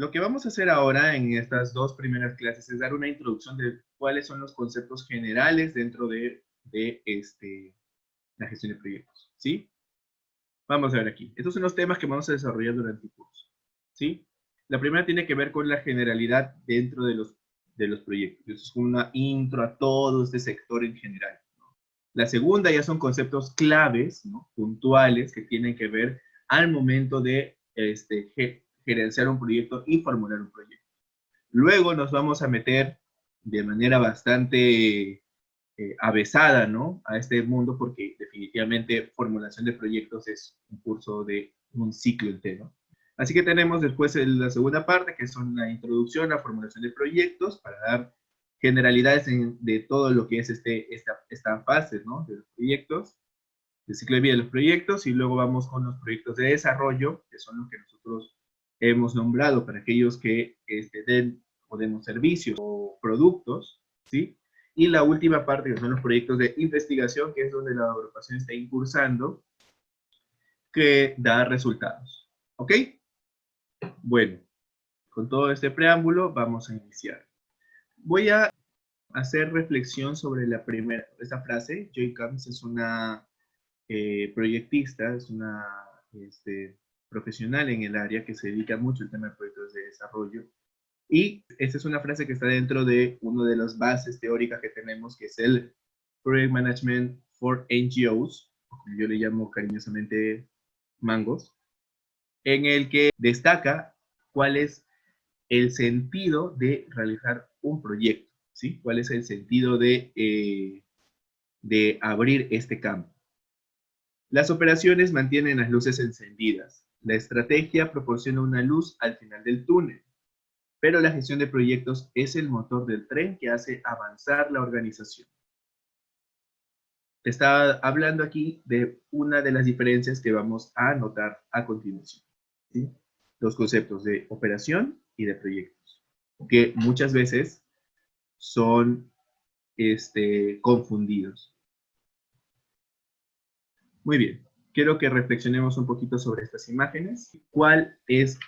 Lo que vamos a hacer ahora en estas dos primeras clases es dar una introducción de cuáles son los conceptos generales dentro de la gestión de proyectos, ¿sí? Vamos a ver aquí. Estos son los temas que vamos a desarrollar durante el curso, ¿sí? La primera tiene que ver con la generalidad dentro de los proyectos. Eso es como una intro a todo este sector en general, ¿no? La segunda ya son conceptos claves, ¿no? Puntuales, que tienen que ver al momento de gerenciar un proyecto y formular un proyecto. Luego nos vamos a meter de manera bastante avesada, ¿no? A este mundo, porque definitivamente formulación de proyectos es un curso de un ciclo entero. Así que tenemos después la segunda parte, que son la introducción a formulación de proyectos, para dar generalidades de todo lo que es esta fase, ¿no? De los proyectos, del ciclo de vida de los proyectos, y luego vamos con los proyectos de desarrollo, que son los que nosotros hemos nombrado para aquellos que den o den servicios o productos, ¿sí? Y la última parte, que son los proyectos de investigación, que es donde la agrupación está incursando, que da resultados. ¿Ok? Bueno, con todo este preámbulo, vamos a iniciar. Voy a hacer reflexión sobre esta frase. Joy Camps es una proyectista, es una profesional en el área que se dedica mucho al tema de proyectos de desarrollo. Y esta es una frase que está dentro de una de las bases teóricas que tenemos, que es el Project Management for NGOs, como yo le llamo cariñosamente Mangos, en el que destaca cuál es el sentido de realizar un proyecto, ¿sí? ¿Cuál es el sentido de abrir este campo? Las operaciones mantienen las luces encendidas. La estrategia proporciona una luz al final del túnel. Pero la gestión de proyectos es el motor del tren que hace avanzar la organización. Está hablando aquí de una de las diferencias que vamos a notar a continuación, ¿sí? Los conceptos de operación y de proyectos, que muchas veces son confundidos. Muy bien, quiero que reflexionemos un poquito sobre estas imágenes. ¿Cuál es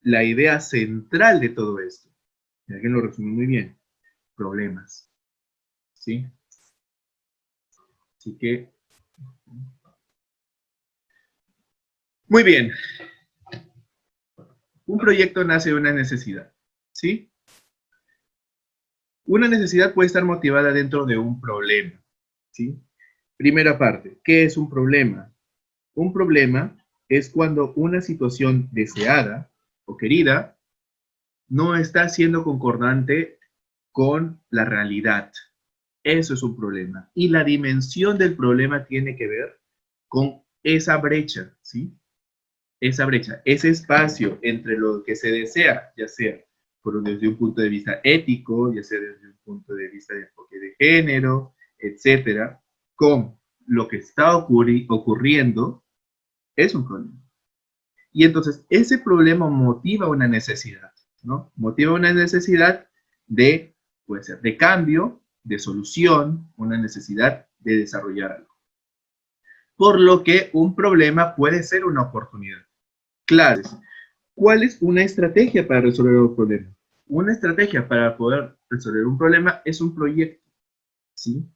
la idea central de todo esto? Alguien lo resume muy bien. Problemas, ¿sí? Así que, muy bien. Un proyecto nace de una necesidad, ¿sí? Una necesidad puede estar motivada dentro de un problema, ¿sí? Primera parte, ¿qué es un problema? Un problema es cuando una situación deseada o querida no está siendo concordante con la realidad. Eso es un problema. Y la dimensión del problema tiene que ver con esa brecha, ¿sí? Esa brecha, ese espacio entre lo que se desea, ya sea desde un punto de vista ético, ya sea desde un punto de vista de enfoque de género, etcétera, con lo que está ocurriendo, es un problema. Y entonces, ese problema motiva una necesidad, ¿no? Motiva una necesidad puede ser de cambio, de solución, una necesidad de desarrollar algo. Por lo que un problema puede ser una oportunidad. Claro, ¿cuál es una estrategia para resolver un problema? Una estrategia para poder resolver un problema es un proyecto, ¿sí?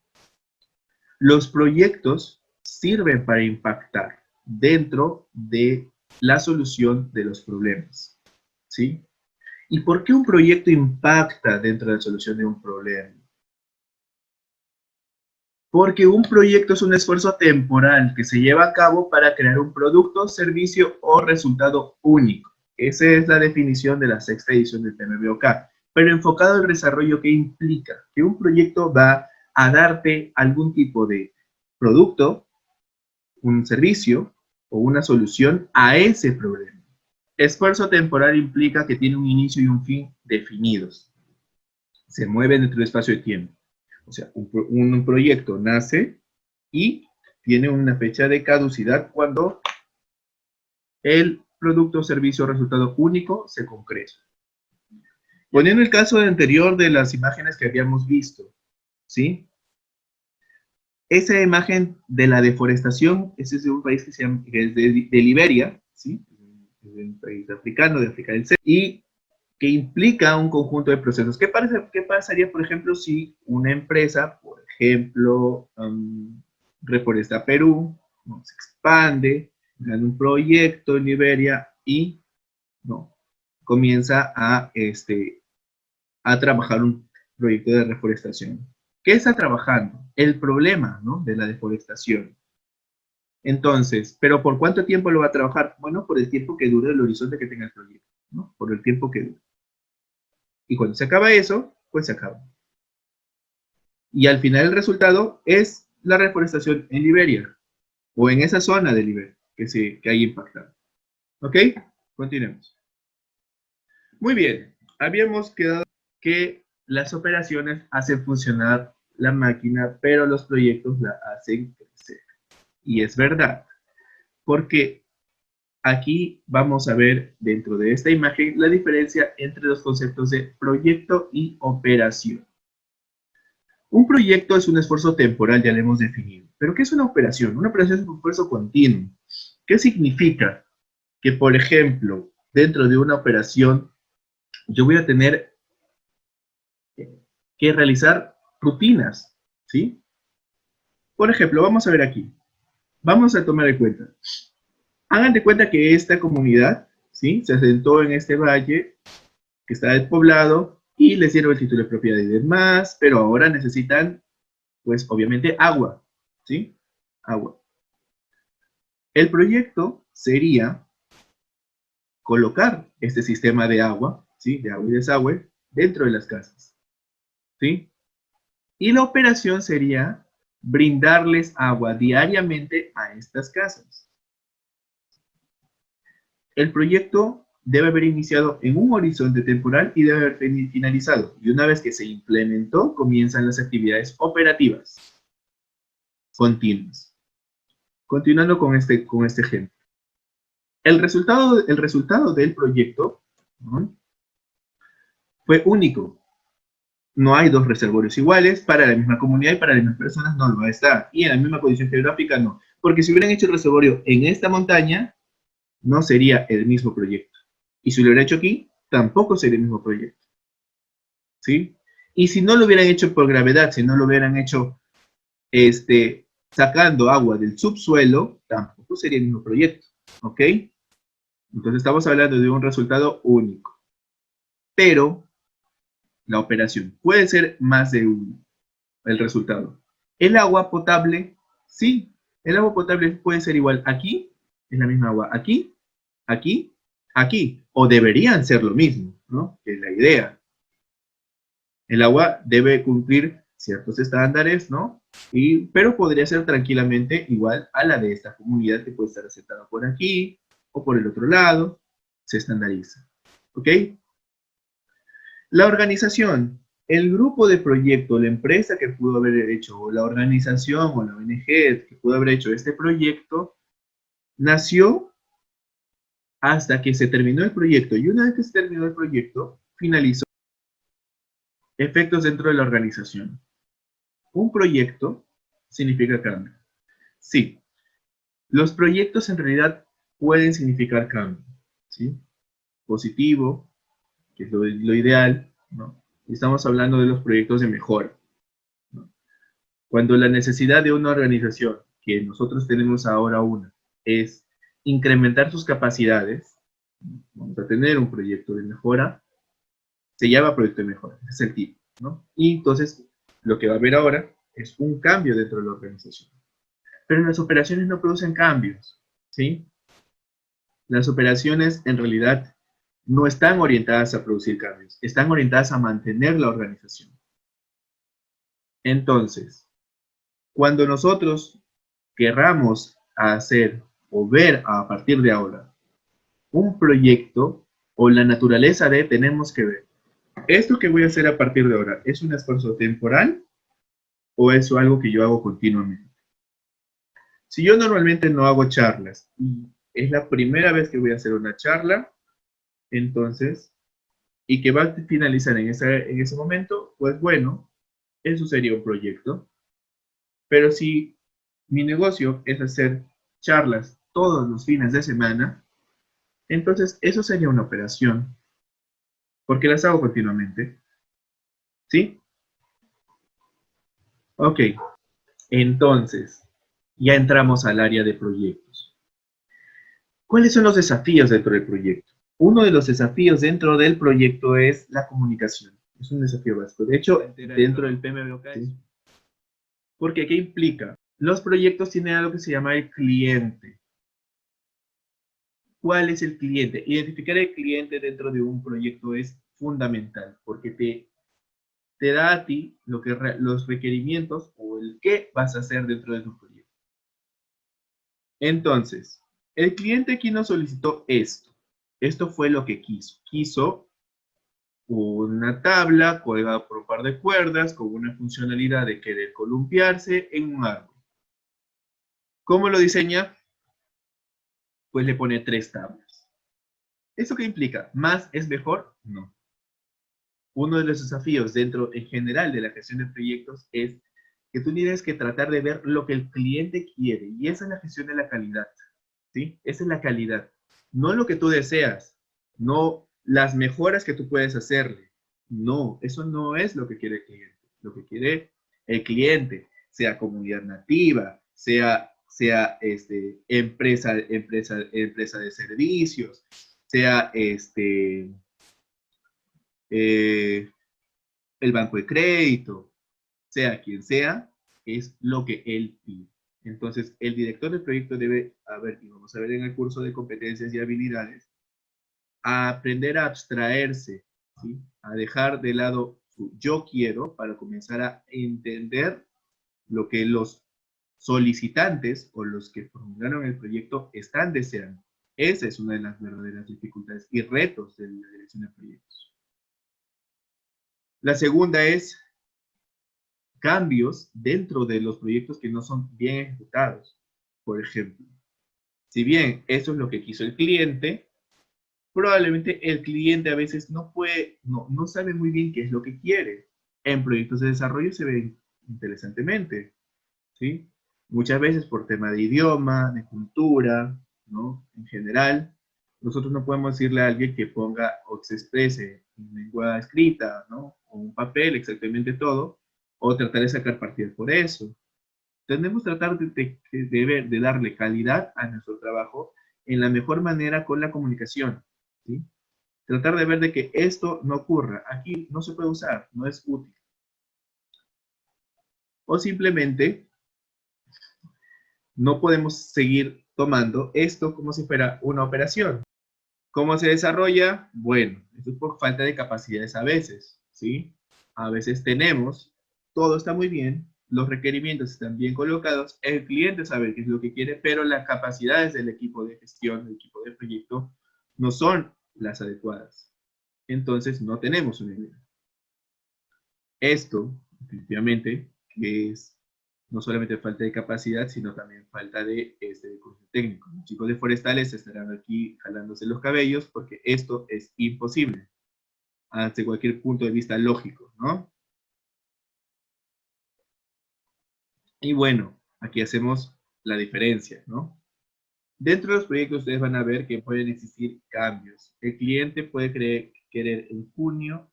Los proyectos sirven para impactar dentro de la solución de los problemas, ¿sí? ¿Y por qué un proyecto impacta dentro de la solución de un problema? Porque un proyecto es un esfuerzo temporal que se lleva a cabo para crear un producto, servicio o resultado único. Esa es la definición de la sexta edición del PMBOK, pero enfocado al desarrollo que implica que un proyecto va a darte algún tipo de producto, un servicio o una solución a ese problema. Esfuerzo temporal implica que tiene un inicio y un fin definidos. Se mueve dentro del espacio de tiempo. O sea, un proyecto nace y tiene una fecha de caducidad cuando el producto, servicio o resultado único se concreta. Poniendo el caso anterior de las imágenes que habíamos visto, ¿sí? Esa imagen de la deforestación, ese es de un país que es de Liberia, ¿sí? Es un país africano, de África del Sur, y que implica un conjunto de procesos. ¿Qué pasaría, por ejemplo, si una empresa, por ejemplo, Reforesta Perú, ¿no?, se expande, gana un proyecto en Liberia y ¿no?, comienza a trabajar un proyecto de reforestación? ¿Qué está trabajando? El problema, ¿no?, de la deforestación. Entonces, ¿pero por cuánto tiempo lo va a trabajar? Bueno, por el tiempo que dure el horizonte que tenga el proyecto, ¿no? Por el tiempo que dure. Y cuando se acaba eso, pues se acaba. Y al final el resultado es la reforestación en Liberia, o en esa zona de Liberia que hay impactado. ¿Ok? Continuemos. Muy bien. Habíamos quedado que las operaciones hacen funcionar la máquina, pero los proyectos la hacen crecer. Y es verdad, porque aquí vamos a ver dentro de esta imagen la diferencia entre los conceptos de proyecto y operación. Un proyecto es un esfuerzo temporal, ya lo hemos definido. ¿Pero qué es una operación? Una operación es un esfuerzo continuo. ¿Qué significa? Que, por ejemplo, dentro de una operación, yo voy a tener que realizar rutinas, ¿sí? Por ejemplo, vamos a ver aquí. Vamos a tomar en cuenta. Hagan de cuenta que esta comunidad, ¿sí?, se asentó en este valle que está despoblado y les dieron el título de propiedad y demás, pero ahora necesitan, pues, obviamente, agua, ¿sí? Agua. El proyecto sería colocar este sistema de agua, ¿sí?, de agua y desagüe, dentro de las casas, ¿sí? Y la operación sería brindarles agua diariamente a estas casas. El proyecto debe haber iniciado en un horizonte temporal y debe haber finalizado. Y una vez que se implementó, comienzan las actividades operativas continuas. Continuando con este ejemplo. El resultado del proyecto, ¿no?, fue único. No hay dos reservorios iguales para la misma comunidad y para las mismas personas no lo va a estar. Y en la misma condición geográfica no. Porque si hubieran hecho el reservorio en esta montaña, no sería el mismo proyecto. Y si lo hubieran hecho aquí, tampoco sería el mismo proyecto, ¿sí? Y si no lo hubieran hecho por gravedad, si no lo hubieran hecho sacando agua del subsuelo, tampoco sería el mismo proyecto, ¿ok? Entonces estamos hablando de un resultado único. Pero la operación puede ser más de uno, el resultado. El agua potable, sí, el agua potable puede ser igual aquí, es la misma agua, aquí, aquí, aquí, o deberían ser lo mismo, ¿no? Que es la idea. El agua debe cumplir ciertos estándares, ¿no? Pero podría ser tranquilamente igual a la de esta comunidad que puede estar aceptada por aquí o por el otro lado, se estandariza, ¿ok? La organización, el grupo de proyecto, la empresa que pudo haber hecho, o la organización o la ONG que pudo haber hecho este proyecto, nació hasta que se terminó el proyecto. Y una vez que se terminó el proyecto, finalizó. Efectos dentro de la organización. Un proyecto significa cambio. Sí, los proyectos en realidad pueden significar cambio, ¿sí? Positivo, que es lo ideal, ¿no? Estamos hablando de los proyectos de mejora, ¿no? Cuando la necesidad de una organización, que nosotros tenemos ahora una, es incrementar sus capacidades, vamos a tener un proyecto de mejora, se llama proyecto de mejora, ese es el tipo, ¿no? Y entonces, lo que va a haber ahora es un cambio dentro de la organización. Pero las operaciones no producen cambios, ¿sí? Las operaciones en realidad no están orientadas a producir cambios, están orientadas a mantener la organización. Entonces, cuando nosotros querramos hacer o ver a partir de ahora un proyecto o la naturaleza de, tenemos que ver, ¿esto que voy a hacer a partir de ahora es un esfuerzo temporal o es algo que yo hago continuamente? Si yo normalmente no hago charlas y es la primera vez que voy a hacer una charla, entonces, y que va a finalizar en ese momento, pues bueno, eso sería un proyecto. Pero si mi negocio es hacer charlas todos los fines de semana, entonces eso sería una operación. porque las hago continuamente. ¿Sí? Ok, entonces, ya entramos al área de proyectos. ¿Cuáles son los desafíos dentro del proyecto? Uno de los desafíos dentro del proyecto es la comunicación. Es un desafío básico. De hecho, dentro del PMBOK, ¿sí? Porque ¿qué implica? Los proyectos tienen algo que se llama el cliente. ¿Cuál es el cliente? Identificar el cliente dentro de un proyecto es fundamental, porque te da a ti los requerimientos o el qué vas a hacer dentro de tu proyecto. Entonces, el cliente aquí nos solicitó esto. Esto fue lo que quiso. Quiso una tabla colgada por un par de cuerdas con una funcionalidad de querer columpiarse en un árbol. ¿Cómo lo diseña? Pues le pone 3 tablas. ¿Eso qué implica? ¿Más es mejor? No. Uno de los desafíos dentro en general de la gestión de proyectos es que tú tienes que tratar de ver lo que el cliente quiere, y esa es la gestión de la calidad, ¿sí? Esa es la calidad, no lo que tú deseas, no las mejoras que tú puedes hacerle, no, eso no es lo que quiere el cliente. Lo que quiere el cliente, sea comunidad nativa, sea empresa de servicios, sea eh, el banco de crédito, sea quien sea, es lo que él pide. Entonces, el director del proyecto debe, y vamos a ver en el curso de competencias y habilidades, a aprender a abstraerse, ¿sí? A dejar de lado su yo quiero para comenzar a entender lo que los solicitantes o los que formularon el proyecto están deseando. Esa es una de las verdaderas dificultades y retos de la dirección de proyectos. La segunda es cambios dentro de los proyectos que no son bien ejecutados. Por ejemplo, si bien eso es lo que quiso el cliente, probablemente el cliente a veces no sabe muy bien qué es lo que quiere. En proyectos de desarrollo se ve interesantemente, ¿sí? Muchas veces por tema de idioma, de cultura, ¿no? En general, nosotros no podemos decirle a alguien que ponga o que se exprese en lengua escrita, ¿no? O un papel, exactamente todo, o tratar de sacar partido por eso. Tenemos que tratar de darle calidad a nuestro trabajo en la mejor manera con la comunicación, ¿sí? Tratar de ver de que esto no ocurra. Aquí no se puede usar, no es útil. O simplemente no podemos seguir tomando esto como si fuera una operación. ¿Cómo se desarrolla? Bueno, esto es por falta de capacidades a veces, ¿sí? A veces tenemos, todo está muy bien, los requerimientos están bien colocados, el cliente sabe qué es lo que quiere, pero las capacidades del equipo de gestión, del equipo de proyecto, no son las adecuadas. Entonces, no tenemos una idea. Esto, definitivamente, que es no solamente falta de capacidad, sino también falta de curso técnico. Los chicos de forestales estarán aquí jalándose los cabellos porque esto es imposible, desde cualquier punto de vista lógico, ¿no? Y bueno, aquí hacemos la diferencia, ¿no? Dentro de los proyectos ustedes van a ver que pueden existir cambios. El cliente puede querer en junio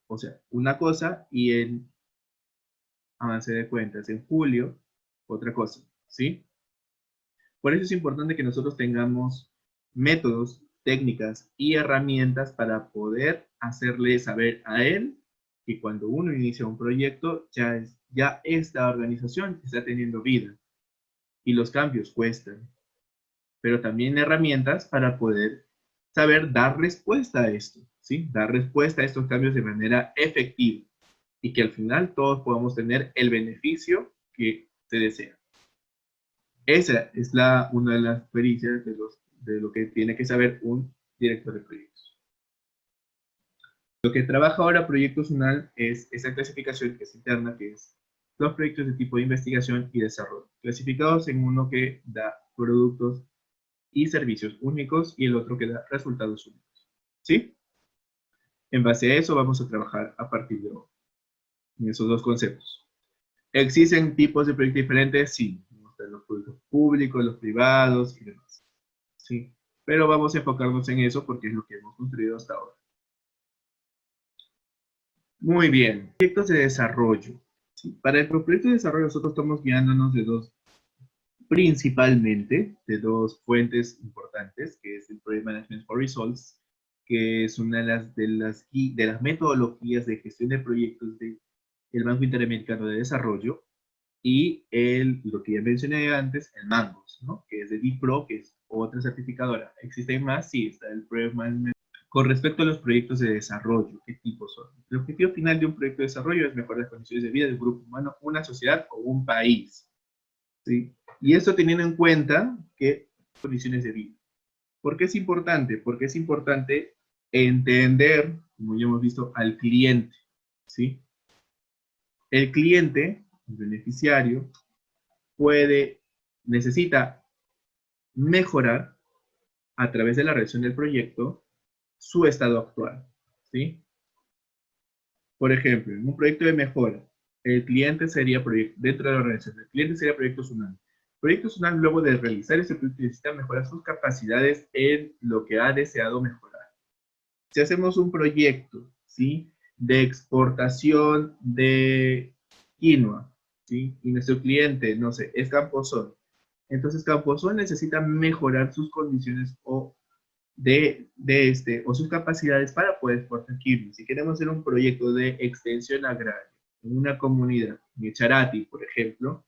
o sea, una cosa, y en avance de cuentas en julio, otra cosa, ¿sí? Por eso es importante que nosotros tengamos métodos, técnicas y herramientas para poder hacerle saber a él que cuando uno inicia un proyecto, ya esta organización está teniendo vida y los cambios cuestan, pero también herramientas para poder saber dar respuesta a esto, ¿sí? Dar respuesta a estos cambios de manera efectiva y que al final todos podamos tener el beneficio que se desea. Esa es una de las pericias de lo que tiene que saber un director de proyectos. Lo que trabaja ahora Proyectos UNAL es esa clasificación que es interna, que es los proyectos de tipo de investigación y desarrollo, clasificados en uno que da productos y servicios únicos y el otro que da resultados únicos. ¿Sí? En base a eso vamos a trabajar a partir de hoy, en esos dos conceptos. ¿Existen tipos de proyectos diferentes? Sí. Los proyectos públicos, los privados y demás. Sí. Pero vamos a enfocarnos en eso porque es lo que hemos construido hasta ahora. Muy bien. Proyectos de desarrollo. ¿Sí? Para el proyecto de desarrollo nosotros estamos guiándonos principalmente de dos fuentes importantes, que es el Project Management for Results, que es una de las metodologías de gestión de proyectos del Banco Interamericano de Desarrollo, y lo que ya mencioné antes, el Mangos, ¿no? Que es de DIPRO, que es otra certificadora. ¿Existen más? Sí, está el Project Management. Con respecto a los proyectos de desarrollo, ¿qué tipos son? El objetivo final de un proyecto de desarrollo es mejorar las condiciones de vida del grupo humano, una sociedad o un país. ¿Sí? Y esto teniendo en cuenta que condiciones de vida. ¿Por qué es importante? Porque es importante entender, como ya hemos visto, al cliente. ¿Sí? El cliente, el beneficiario, necesita mejorar a través de la realización del proyecto su estado actual. ¿Sí? Por ejemplo, en un proyecto de mejora, el cliente sería dentro de la organización, el cliente sería Proyecto Tsunami. Proyecto Tsunami, luego de realizar ese proyecto, necesita mejorar sus capacidades en lo que ha deseado mejorar. Si hacemos un proyecto, ¿sí?, de exportación de quinoa, ¿sí?, y nuestro cliente, no sé, es Camposol, entonces Camposol necesita mejorar sus condiciones o sus capacidades para poder exportar quinoa. Si queremos hacer un proyecto de extensión agraria en una comunidad, de Charati, por ejemplo,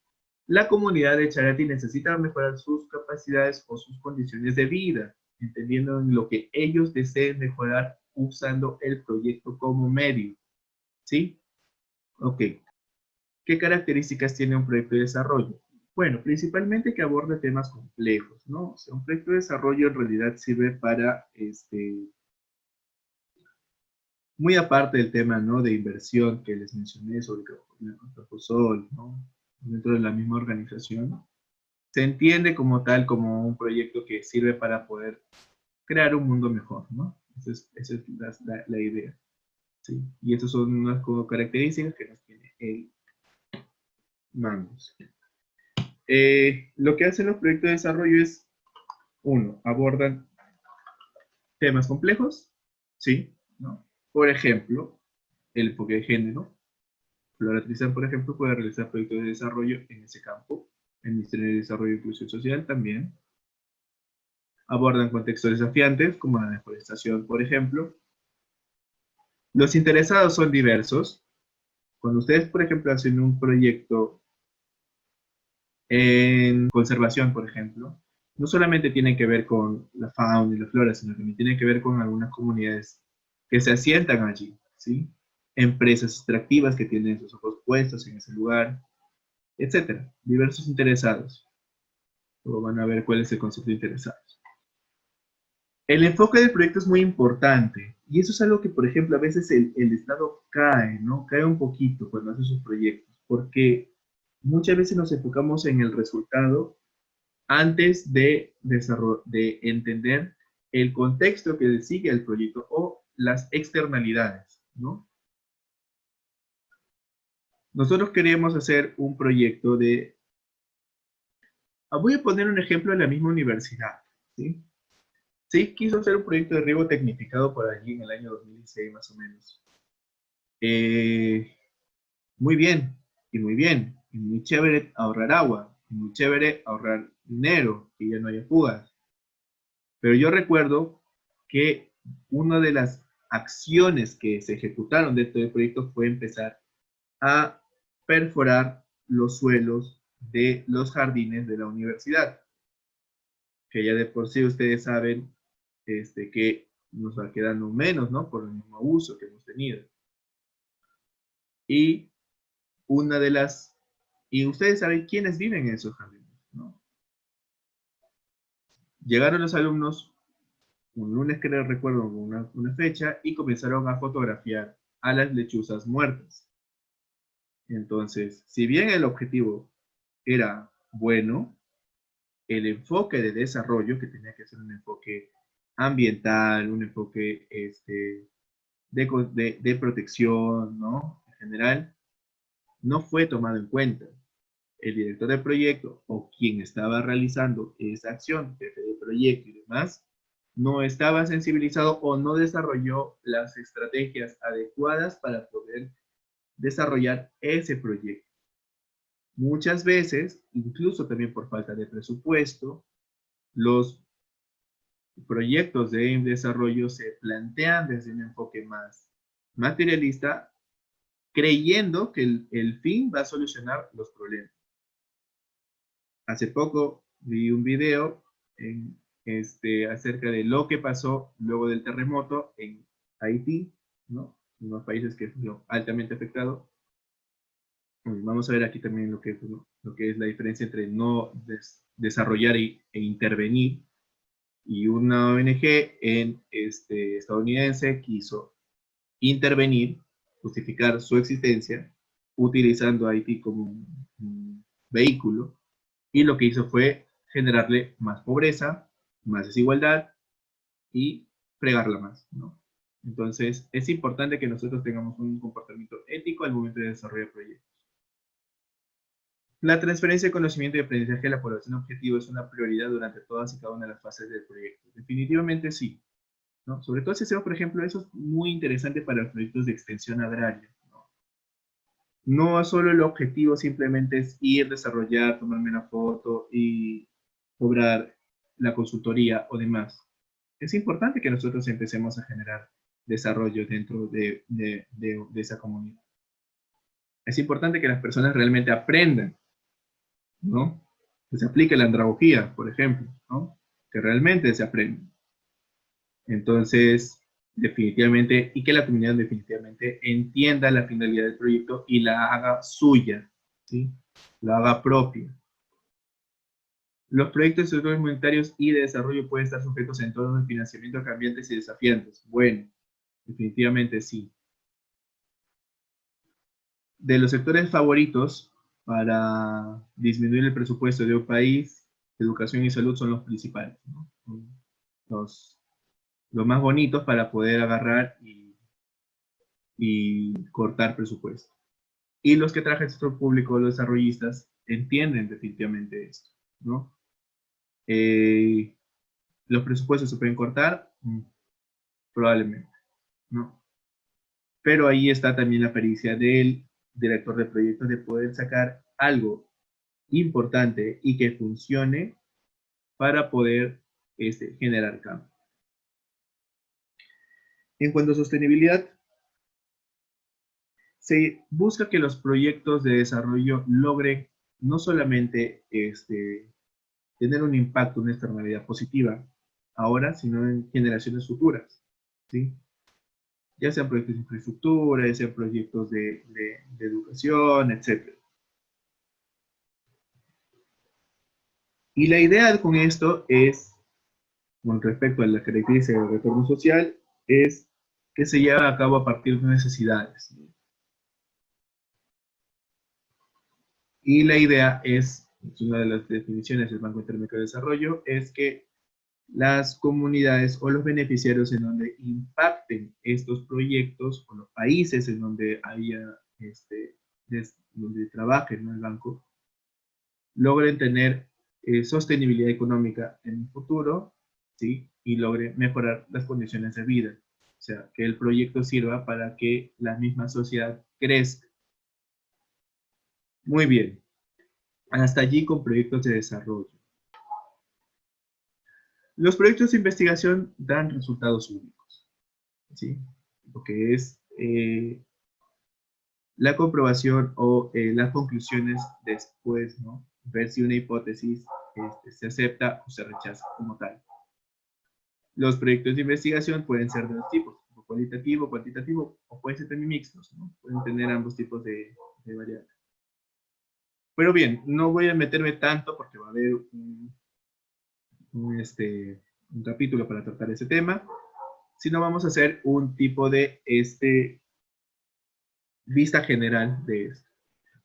la comunidad de Charati necesita mejorar sus capacidades o sus condiciones de vida, entendiendo en lo que ellos deseen mejorar usando el proyecto como medio. ¿Sí? Ok. ¿Qué características tiene un proyecto de desarrollo? Bueno, principalmente que aborde temas complejos, ¿no? O sea, un proyecto de desarrollo en realidad sirve para, muy aparte del tema, ¿no?, de inversión que les mencioné sobre Caposol, ¿no?, dentro de la misma organización, se entiende como tal como un proyecto que sirve para poder crear un mundo mejor, ¿no? Esa es la idea, ¿sí? Y esas son unas características que nos tiene el Mangos. Lo que hacen los proyectos de desarrollo es, uno, abordan temas complejos, ¿sí?, ¿no? Por ejemplo, el enfoque de género. Flora Trizán, por ejemplo, puede realizar proyectos de desarrollo en ese campo. El Ministerio de Desarrollo e Inclusión Social también. Abordan contextos desafiantes, como la deforestación, por ejemplo. Los interesados son diversos. Cuando ustedes, por ejemplo, hacen un proyecto en conservación, por ejemplo, no solamente tienen que ver con la fauna y la flora, sino que también tienen que ver con algunas comunidades que se asientan allí, ¿sí? Empresas extractivas que tienen sus ojos puestos en ese lugar, etcétera. Diversos interesados. Luego van a ver cuál es el concepto de interesados. El enfoque del proyecto es muy importante. Y eso es algo que, por ejemplo, a veces el Estado cae, ¿no? Cae un poquito cuando hace sus proyectos. Porque muchas veces nos enfocamos en el resultado antes de entender el contexto que sigue el proyecto o las externalidades, ¿no? Nosotros queremos hacer un proyecto de... Voy a poner un ejemplo de la misma universidad, ¿sí? Sí, quiso hacer un proyecto de riego tecnificado por allí en el año 2016 más o menos. Muy bien, y muy bien, y muy chévere ahorrar agua, y muy chévere ahorrar dinero, que ya no haya fugas. Pero yo recuerdo que una de las acciones que se ejecutaron dentro del proyecto fue empezar a perforar los suelos de los jardines de la universidad, que ya de por sí ustedes saben que nos va quedando menos, ¿no?, por el mismo uso que hemos tenido. Y ustedes saben quiénes viven en esos jardines, ¿no? Llegaron los alumnos un lunes, que les recuerdo, una fecha, y comenzaron a fotografiar a las lechuzas muertas. Entonces, si bien el objetivo era bueno, el enfoque de desarrollo, que tenía que ser un enfoque ambiental, un enfoque de protección, ¿no?, en general, no fue tomado en cuenta. El director del proyecto o quien estaba realizando esa acción, jefe de proyecto y demás, no estaba sensibilizado o no desarrolló las estrategias adecuadas para poder desarrollar ese proyecto. Muchas veces, incluso también por falta de presupuesto, los proyectos de desarrollo se plantean desde un enfoque más materialista, creyendo que el fin va a solucionar los problemas. Hace poco vi un video acerca de lo que pasó luego del terremoto en Haití, ¿no? Unos países que fueron altamente afectados. Vamos a ver aquí también lo que es la diferencia entre no desarrollar e intervenir. Y una ONG estadounidense quiso intervenir, justificar su existencia, utilizando a Haití como un vehículo, y lo que hizo fue generarle más pobreza, más desigualdad y fregarla más, ¿no? Entonces, es importante que nosotros tengamos un comportamiento ético al momento de desarrollar proyectos. La transferencia de conocimiento y aprendizaje de la población objetivo es una prioridad durante todas y cada una de las fases del proyecto. Definitivamente sí, ¿no? Sobre todo si hacemos, por ejemplo, eso es muy interesante para los proyectos de extensión agraria, ¿no? No solo el objetivo simplemente es ir, desarrollar, tomarme una foto y cobrar la consultoría o demás. Es importante que nosotros empecemos a generar desarrollo dentro de esa comunidad. Es importante que las personas realmente aprendan, ¿no? Que se aplique la andragogía, por ejemplo, ¿no? Que realmente se aprenda. Entonces, definitivamente, y que la comunidad definitivamente entienda la finalidad del proyecto y la haga suya, ¿sí? La haga propia. Los proyectos humanitarios y de desarrollo pueden estar sujetos a entornos de financiamiento cambiantes y desafiantes. Bueno, definitivamente sí. De los sectores favoritos para disminuir el presupuesto de un país, educación y salud son los principales, ¿no? Los más bonitos para poder agarrar y cortar presupuesto. Y los que trabajan en el sector público, los desarrollistas, entienden definitivamente esto, ¿no? ¿Los presupuestos se pueden cortar? Probablemente, ¿no? Pero ahí está también la pericia del director de proyectos de poder sacar algo importante y que funcione para poder generar cambio. En cuanto a sostenibilidad, se busca que los proyectos de desarrollo logren no solamente tener un impacto, una externalidad positiva ahora, sino en generaciones futuras, ¿sí? Ya sean proyectos de infraestructura, ya sean proyectos de educación, etc. Y la idea con esto es, con respecto a la característica del retorno social, es que se lleva a cabo a partir de necesidades. Y la idea es una de las definiciones del Banco Interamericano de Desarrollo, es que las comunidades o los beneficiarios en donde impacten estos proyectos o los países en donde haya, donde trabajen, ¿no?, el banco, logren tener sostenibilidad económica en el futuro, ¿sí? Y logren mejorar las condiciones de vida. O sea, que el proyecto sirva para que la misma sociedad crezca. Muy bien. Hasta allí con proyectos de desarrollo. Los proyectos de investigación dan resultados únicos, ¿sí? Lo que es la comprobación o las conclusiones después, ¿no? Ver si una hipótesis se acepta o se rechaza como tal. Los proyectos de investigación pueden ser de dos tipos, cualitativo, cuantitativo, o pueden ser también mixtos, ¿no? Pueden tener ambos tipos de variables. Pero bien, no voy a meterme tanto porque va a haber un capítulo para tratar ese tema, sino vamos a hacer un tipo de vista general de esto.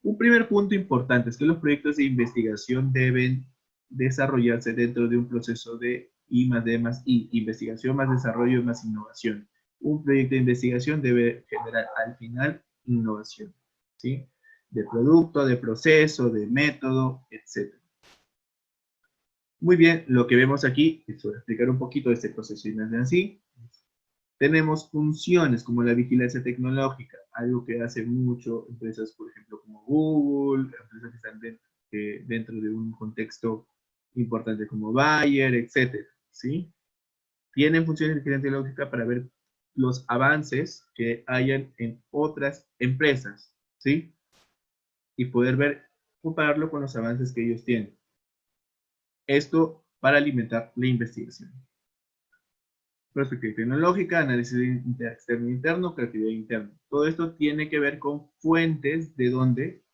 Un primer punto importante es que los proyectos de investigación deben desarrollarse dentro de un proceso de I+D+I, investigación más desarrollo más innovación. Un proyecto de investigación debe generar al final innovación, ¿sí? De producto, de proceso, de método, etc. Muy bien, lo que vemos aquí, les voy a explicar un poquito de este proceso de así. Tenemos funciones como la vigilancia tecnológica, algo que hace mucho empresas, por ejemplo, como Google, empresas que están dentro de un contexto importante como Bayer, etcétera, ¿sí? Tienen funciones de vigilancia tecnológica para ver los avances que hayan en otras empresas, ¿sí? Y poder ver, compararlo con los avances que ellos tienen. Esto para alimentar la investigación. Perspectiva tecnológica, análisis externo e interno, creatividad interna. Todo esto tiene que ver con fuentes de donde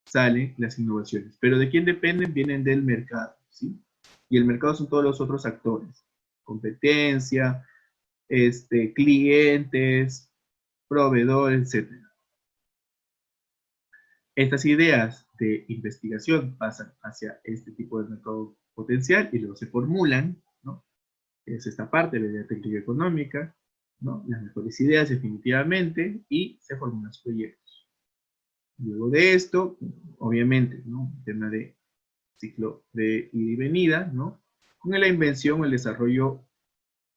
salen las innovaciones. Pero ¿de quién dependen? Vienen del mercado, ¿sí? Y el mercado son todos los otros actores. Competencia, clientes, proveedores, etc. Estas ideas de investigación pasan hacia este tipo de mercado potencial y luego se formulan, ¿no? Es esta parte de la técnica económica, ¿no? Las mejores ideas definitivamente, y se formulan los proyectos. Luego de esto, obviamente, ¿no? El tema de ciclo de ida y venida, ¿no? Con la invención o el desarrollo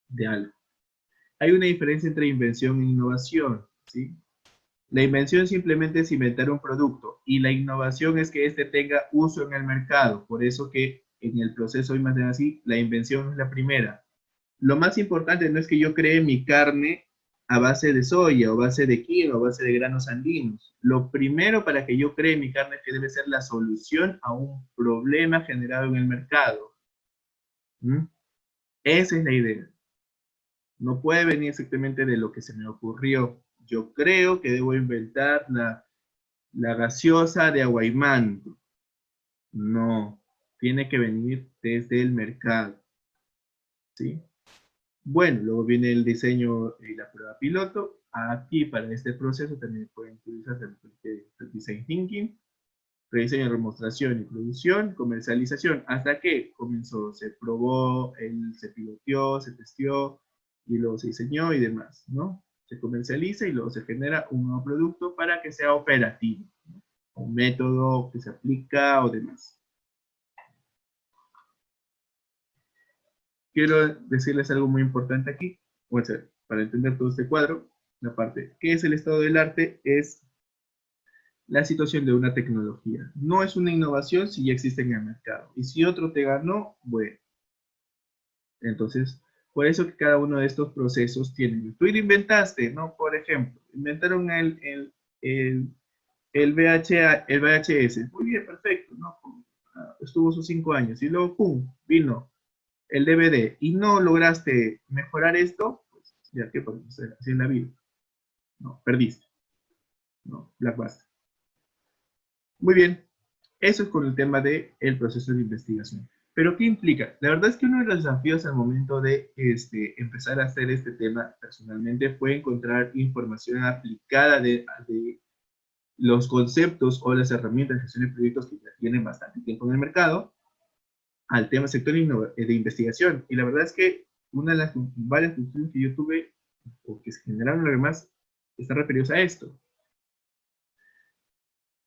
de algo. Hay una diferencia entre invención e innovación, ¿sí? La invención simplemente es inventar un producto y la innovación es que éste tenga uso en el mercado. Por eso que en el proceso, más bien así, la invención es la primera. Lo más importante no es que yo cree mi carne a base de soya, o base de quinoa, o base de granos andinos. Lo primero para que yo cree mi carne es que debe ser la solución a un problema generado en el mercado. ¿Mm? Esa es la idea. No puede venir exactamente de lo que se me ocurrió. Yo creo que debo inventar la gaseosa de Aguaymanto. No, tiene que venir desde el mercado. ¿Sí? Bueno, luego viene el diseño y la prueba piloto. Aquí para este proceso también pueden utilizarse el design thinking, rediseño, demostración y producción, comercialización, hasta que comenzó, se probó, se piloteó, se testeó y luego se diseñó y demás, ¿no? Se comercializa y luego se genera un nuevo producto para que sea operativo, ¿no? Un método que se aplica o demás. Quiero decirles algo muy importante aquí, o sea, para entender todo este cuadro, la parte, ¿qué es el estado del arte? Es la situación de una tecnología. No es una innovación si ya existe en el mercado. Y si otro te ganó, bueno. Entonces, por eso que cada uno de estos procesos tiene. Tú lo inventaste, ¿no? Por ejemplo, inventaron el VHS. Muy bien, perfecto, ¿no? Estuvo sus 5 años. Y luego, ¡pum!, vino el DVD. Y no lograste mejorar esto, pues ya, ¿qué podemos hacer? Así en la vida. No, perdiste. No, Blackbuster. Muy bien, eso es con el tema del proceso de investigación. Pero, ¿qué implica? La verdad es que uno de los desafíos al momento de empezar a hacer este tema personalmente fue encontrar información aplicada de los conceptos o las herramientas de gestión de proyectos que ya tienen bastante tiempo en el mercado al tema sector de investigación. Y la verdad es que una de las varias funciones que yo tuve, o que se generaron además, están referidos a esto.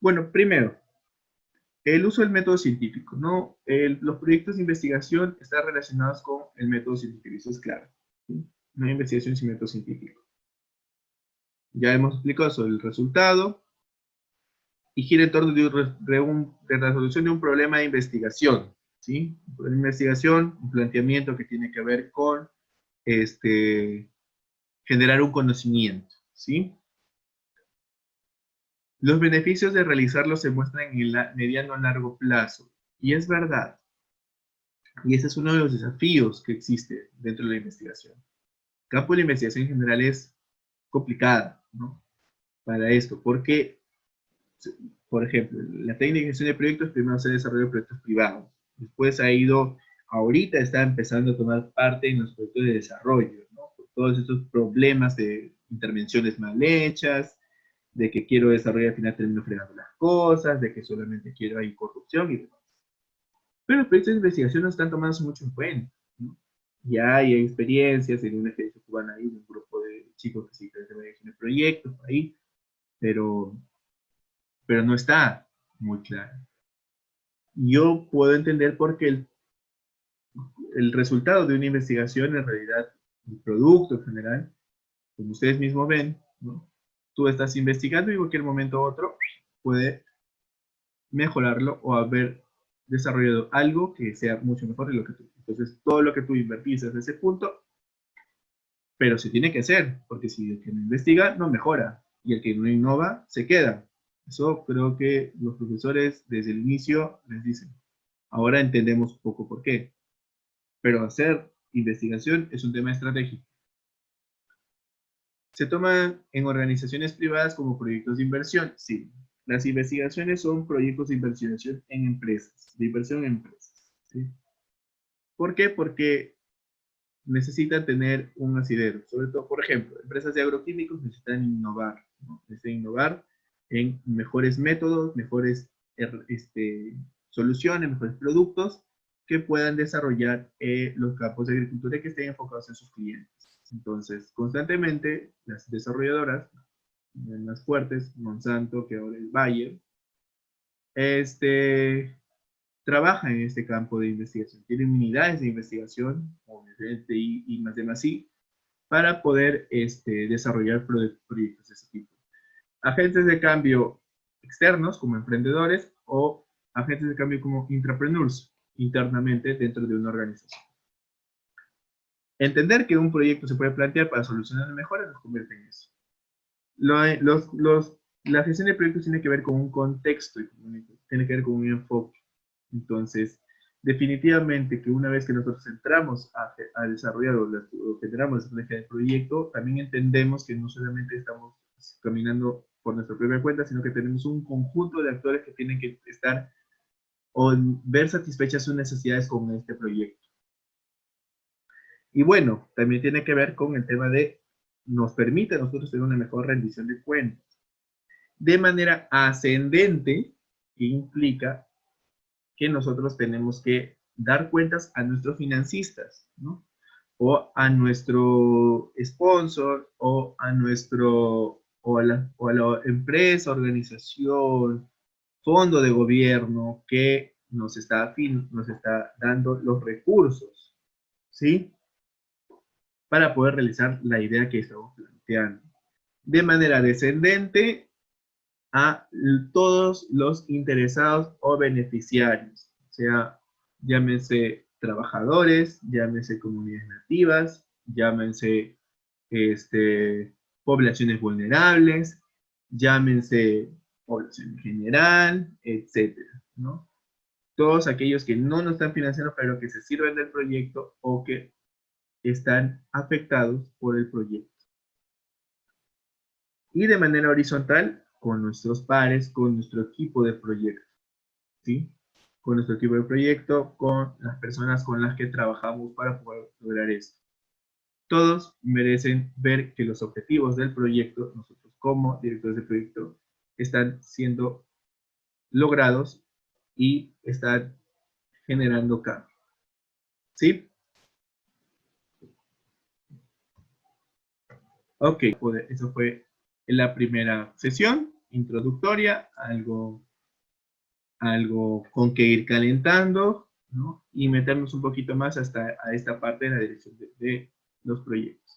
Bueno, primero, el uso del método científico, ¿no? Los proyectos de investigación están relacionados con el método científico, eso es claro. ¿Sí? No hay investigación sin método científico. Ya hemos explicado sobre el resultado y gira en torno de la resolución de un problema de investigación, ¿sí? Un problema de investigación, un planteamiento que tiene que ver con generar un conocimiento, ¿sí? Los beneficios de realizarlo se muestran en el mediano a largo plazo. Y es verdad. Y ese es uno de los desafíos que existe dentro de la investigación. El campo de la investigación en general es complicada, ¿no? Para esto, porque, por ejemplo, la técnica de gestión de proyectos primero se desarrolló proyectos privados. Después ahorita está empezando a tomar parte en los proyectos de desarrollo, ¿no? Por todos estos problemas de intervenciones mal hechas, de que quiero desarrollar, al final termino fregando las cosas, de que solamente quiero ahí corrupción y demás. Pero los proyectos de investigación no están tomados mucho en cuenta, ¿no? Ya hay experiencias en una experiencia cubana ahí, un grupo de chicos que se dedican a el proyectos ahí, pero, pero no está muy claro. Yo puedo entender por qué el resultado de una investigación, en realidad, el producto en general, como ustedes mismos ven, ¿no? Tú estás investigando y en cualquier momento u otro puede mejorarlo o haber desarrollado algo que sea mucho mejor de lo que tú. Entonces, todo lo que tú invertiste desde ese punto, pero se tiene que hacer, porque si el que no investiga no mejora y el que no innova se queda. Eso creo que los profesores desde el inicio les dicen. Ahora entendemos un poco por qué. Pero hacer investigación es un tema estratégico. ¿Se toman en organizaciones privadas como proyectos de inversión? Sí. Las investigaciones son proyectos de inversión en empresas, de inversión en empresas. ¿Sí? ¿Por qué? Porque necesitan tener un asidero. Sobre todo, por ejemplo, empresas de agroquímicos necesitan innovar, ¿no? Necesitan innovar en mejores métodos, mejores soluciones, mejores productos que puedan desarrollar los campos de agricultura que estén enfocados en sus clientes. Entonces, constantemente, las desarrolladoras más fuertes, Monsanto, que ahora es Bayer, trabajan en este campo de investigación. Tienen unidades de investigación, como TI y más demás, para poder desarrollar proyectos de ese tipo. Agentes de cambio externos, como emprendedores, o agentes de cambio como intrapreneurs, internamente dentro de una organización. Entender que un proyecto se puede plantear para solucionar mejoras nos convierte en eso. La gestión de proyectos tiene que ver con un contexto económico, tiene que ver con un enfoque. Entonces, definitivamente que una vez que nosotros entramos a desarrollar o generamos la estrategia del proyecto, también entendemos que no solamente estamos caminando por nuestra propia cuenta, sino que tenemos un conjunto de actores que tienen que estar o ver satisfechas sus necesidades con este proyecto. Y bueno, también tiene que ver con el tema de nos permite a nosotros tener una mejor rendición de cuentas de manera ascendente, que implica que nosotros tenemos que dar cuentas a nuestros financistas, ¿no? O a nuestro sponsor, o a la empresa, organización, fondo de gobierno que nos está dando los recursos, ¿sí? Para poder realizar la idea que estamos planteando. De manera descendente a todos los interesados o beneficiarios, o sea, llámense trabajadores, llámense comunidades nativas, llámense poblaciones vulnerables, llámense población en general, etcétera, ¿no? Todos aquellos que no nos están financiando, pero que se sirven del proyecto o que están afectados por el proyecto. Y de manera horizontal, con nuestros pares, con nuestro equipo de proyecto, ¿sí? Con nuestro equipo de proyecto, con las personas con las que trabajamos para poder lograr esto. Todos merecen ver que los objetivos del proyecto, nosotros como directores de proyecto, están siendo logrados y están generando cambio. ¿Sí? Ok, eso fue la primera sesión introductoria, algo con que ir calentando, ¿no? Y meternos un poquito más hasta a esta parte de la dirección de los proyectos.